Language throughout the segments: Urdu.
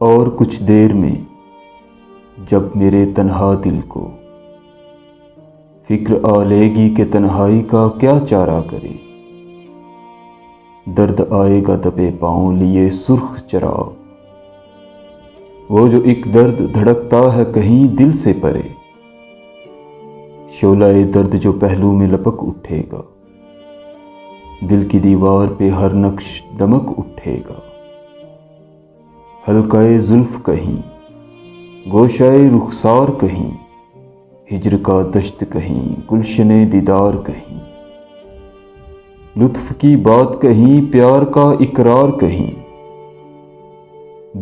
اور کچھ دیر میں جب میرے تنہا دل کو فکر آ لے گی کہ تنہائی کا کیا چارہ کرے، درد آئے گا دبے پاؤں لیے سرخ چراغ، وہ جو ایک درد دھڑکتا ہے کہیں دل سے پرے، شعلہ درد جو پہلو میں لپک اٹھے گا، دل کی دیوار پہ ہر نقش دمک اٹھے گا، حلقۂ زلف کہیں، گوشۂ رخسار کہیں، ہجر کا دشت کہیں، گلشن دیدار کہیں، لطف کی بات کہیں، پیار کا اقرار کہیں،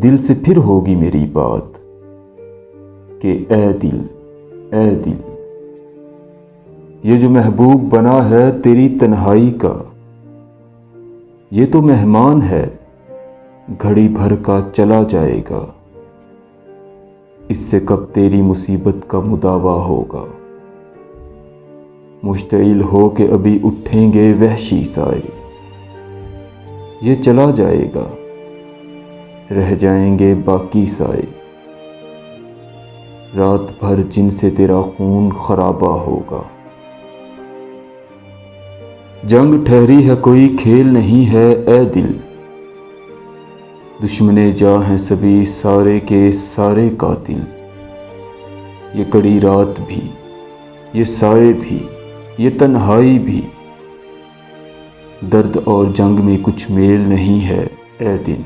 دل سے پھر ہوگی میری بات کہ اے دل اے دل، یہ جو محبوب بنا ہے تیری تنہائی کا، یہ تو مہمان ہے گھڑی بھر کا چلا جائے گا، اس سے کب تیری مصیبت کا مداوا ہوگا، مشتعل ہو کے ابھی اٹھیں گے وحشی سائے، یہ چلا جائے گا رہ جائیں گے باقی سائے، رات بھر جن سے تیرا خون خرابہ ہوگا، جنگ ٹھہری ہے کوئی کھیل نہیں ہے اے دل، دشمنے جاں ہیں سبھی سارے کے سارے قاتل، یہ کڑی رات بھی، یہ سائے بھی، یہ تنہائی بھی، درد اور جنگ میں کچھ میل نہیں ہے اے دل،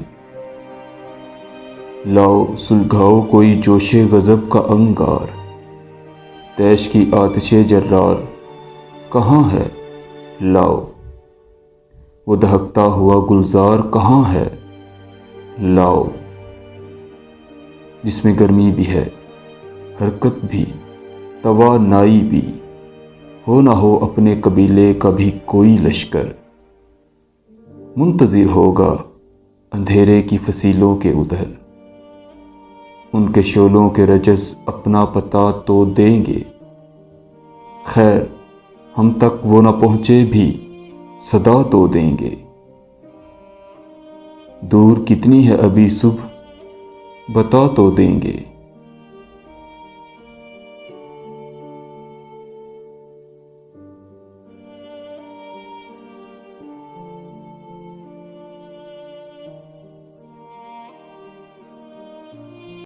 لاؤ سلگھاؤ کوئی جوش غضب کا انگار، تیش کی آتش جرار کہاں ہے لاؤ، وہ دہکتا ہوا گلزار کہاں ہے لاؤ، جس میں گرمی بھی ہے حرکت بھی توانائی بھی، ہو نہ ہو اپنے قبیلے کا بھی کوئی لشکر، منتظر ہوگا اندھیرے کی فصیلوں کے ادھر، ان کے شعلوں کے رجز اپنا پتہ تو دیں گے، خیر ہم تک وہ نہ پہنچے بھی صدا تو دیں گے، دور کتنی ہے ابھی صبح بتا تو دیں گے۔